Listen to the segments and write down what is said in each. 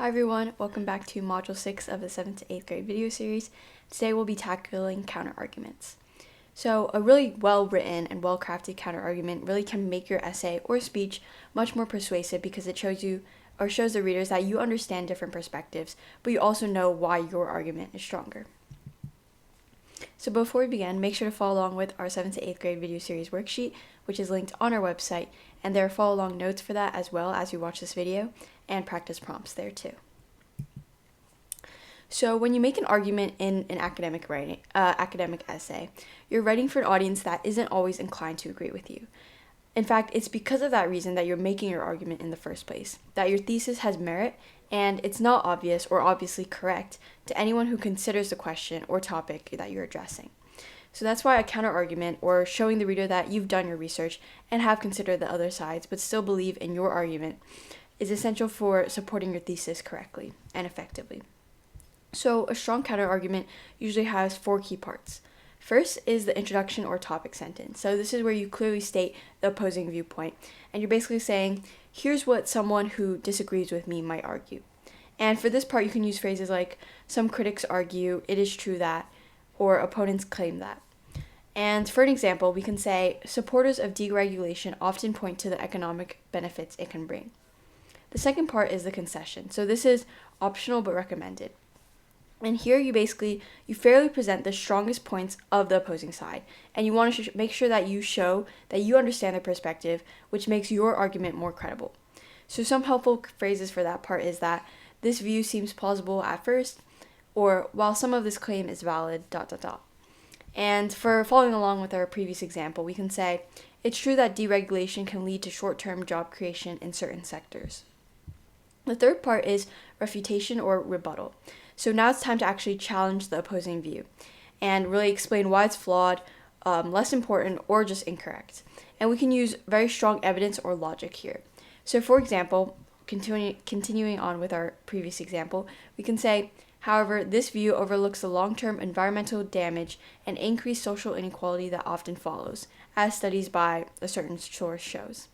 Hi everyone, welcome back to Module 6 of the 7th to 8th grade video series. Today we'll be tackling counterarguments. So a really well-written and well-crafted counterargument really can make your essay or speech much more persuasive because it shows the readers that you understand different perspectives, but you also know why your argument is stronger. So before we begin, make sure to follow along with our 7th to 8th grade video series worksheet, which is linked on our website, and there are follow-along notes for that as well as you watch this video, and practice prompts there too. So when you make an argument in an academic essay, you're writing for an audience that isn't always inclined to agree with you. In fact, it's because of that reason that you're making your argument in the first place, that your thesis has merit and it's not obvious or obviously correct to anyone who considers the question or topic that you're addressing. So that's why a counterargument, or showing the reader that you've done your research and have considered the other sides but still believe in your argument, is essential for supporting your thesis correctly and effectively. So a strong counterargument usually has 4 key parts. First is the introduction or topic sentence. So this is where you clearly state the opposing viewpoint, and you're basically saying, here's what someone who disagrees with me might argue. And for this part, you can use phrases like, some critics argue, it is true that, or opponents claim that. And for an example, we can say, supporters of deregulation often point to the economic benefits it can bring. The second part is the concession. So this is optional but recommended. And here you fairly present the strongest points of the opposing side, and you want to make sure that you show that you understand their perspective, which makes your argument more credible. So some helpful phrases for that part is that this view seems plausible at first, or while some of this claim is valid, ... And for following along with our previous example, we can say, it's true that deregulation can lead to short-term job creation in certain sectors. The third part is refutation or rebuttal. So now it's time to actually challenge the opposing view and really explain why it's flawed, less important, or just incorrect. And we can use very strong evidence or logic here. So for example, continuing on with our previous example, we can say, however, this view overlooks the long-term environmental damage and increased social inequality that often follows, as studies by a certain source shows.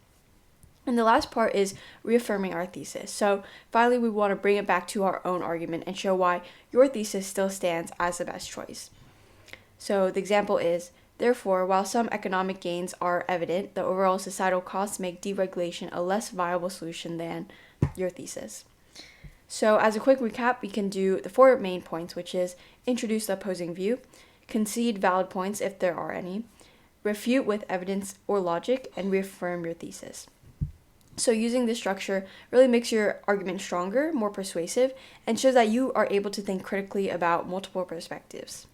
And the last part is reaffirming our thesis. So finally, we want to bring it back to our own argument and show why your thesis still stands as the best choice. So the example is, therefore, while some economic gains are evident, the overall societal costs make deregulation a less viable solution than your thesis. So as a quick recap, we can do the 4 main points, which is introduce the opposing view, concede valid points if there are any, refute with evidence or logic, and reaffirm your thesis. So using this structure really makes your argument stronger, more persuasive, and shows that you are able to think critically about multiple perspectives.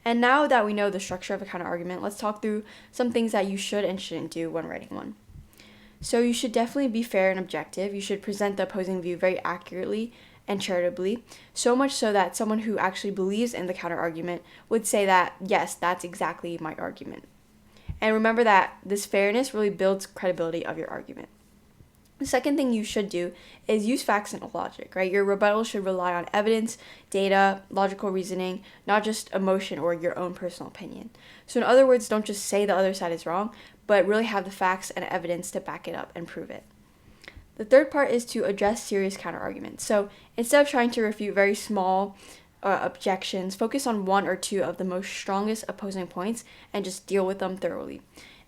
And now that we know the structure of a counterargument, let's talk through some things that you should and shouldn't do when writing one. So you should definitely be fair and objective. You should present the opposing view very accurately and charitably, so much so that someone who actually believes in the counterargument would say that, yes, that's exactly my argument. And remember that this fairness really builds credibility of your argument. The second thing you should do is use facts and logic, right? Your rebuttal should rely on evidence, data, logical reasoning, not just emotion or your own personal opinion. So in other words, don't just say the other side is wrong, but really have the facts and evidence to back it up and prove it. The third part is to address serious counterarguments. So instead of trying to refute very small objections, focus on 1 or 2 of the most strongest opposing points and just deal with them thoroughly.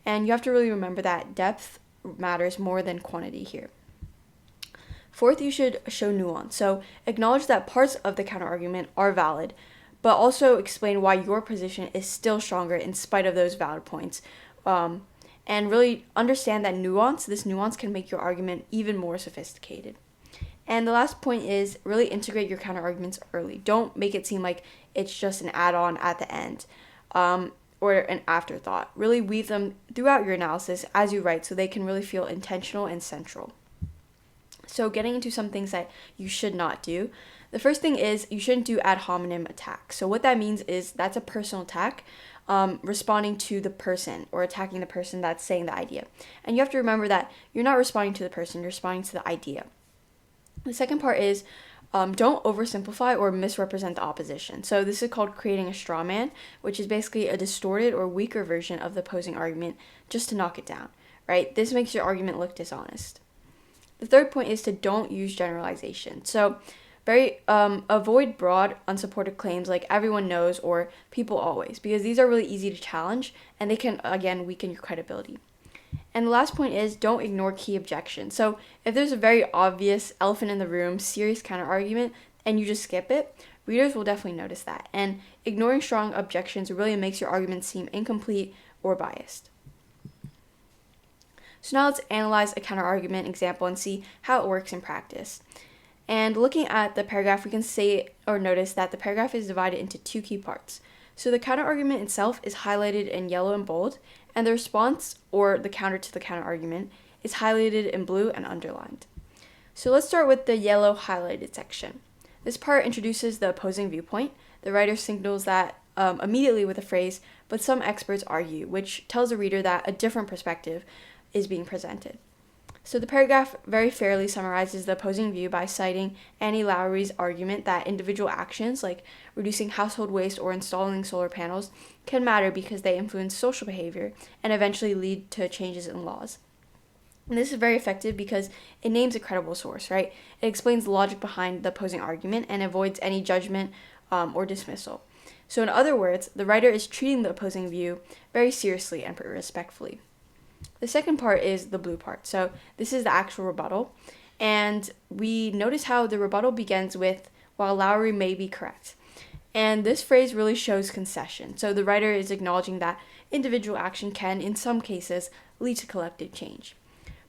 And you have to really remember that depth matters more than quantity here. Fourth, you should show nuance. So acknowledge that parts of the counterargument are valid, but also explain why your position is still stronger in spite of those valid points. And really understand that this nuance can make your argument even more sophisticated. And the last point is really integrate your counterarguments early. Don't make it seem like it's just an add-on at the end or an afterthought. Really weave them throughout your analysis as you write so they can really feel intentional and central. So getting into some things that you should not do. The first thing is you shouldn't do ad hominem attacks. So what that means is that's a personal attack, responding to the person or attacking the person that's saying the idea. And you have to remember that you're not responding to the person, you're responding to the idea. The second part is don't oversimplify or misrepresent the opposition. So this is called creating a straw man, which is basically a distorted or weaker version of the opposing argument just to knock it down, right? This makes your argument look dishonest. The third point is to don't use generalization. So avoid broad, unsupported claims like everyone knows or people always, because these are really easy to challenge and they can, again, weaken your credibility. And the last point is don't ignore key objections. So if there's a very obvious elephant in the room, serious counter argument, and you just skip it, readers will definitely notice that. And ignoring strong objections really makes your argument seem incomplete or biased. So now let's analyze a counter argument example and see how it works in practice. And looking at the paragraph, we can say or notice that the paragraph is divided into two key parts. So the counterargument itself is highlighted in yellow and bold, and the response, or the counter to the counterargument, is highlighted in blue and underlined. So let's start with the yellow highlighted section. This part introduces the opposing viewpoint. The writer signals that immediately with a phrase, but some experts argue, which tells the reader that a different perspective is being presented. So the paragraph very fairly summarizes the opposing view by citing Annie Lowry's argument that individual actions like reducing household waste or installing solar panels can matter because they influence social behavior and eventually lead to changes in laws. And this is very effective because it names a credible source, right? It explains the logic behind the opposing argument and avoids any judgment or dismissal. So in other words, the writer is treating the opposing view very seriously and respectfully. The second part is the blue part. So this is the actual rebuttal. And we notice how the rebuttal begins with, while Lowry may be correct. And this phrase really shows concession. So the writer is acknowledging that individual action can, in some cases, lead to collective change.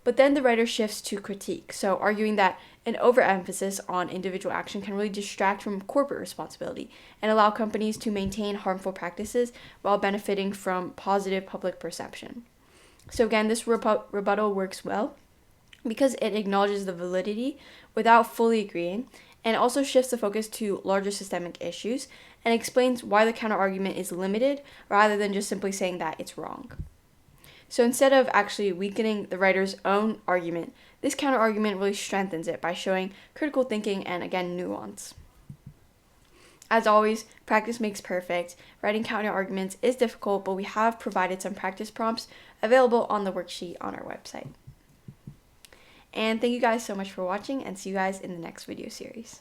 But then the writer shifts to critique, so arguing that an overemphasis on individual action can really distract from corporate responsibility and allow companies to maintain harmful practices while benefiting from positive public perception. So again, this rebuttal works well because it acknowledges the validity without fully agreeing, and also shifts the focus to larger systemic issues and explains why the counterargument is limited rather than just simply saying that it's wrong. So instead of actually weakening the writer's own argument, this counterargument really strengthens it by showing critical thinking and, again, nuance. As always, practice makes perfect. Writing counterarguments is difficult, but we have provided some practice prompts available on the worksheet on our website. And thank you guys so much for watching, and see you guys in the next video series.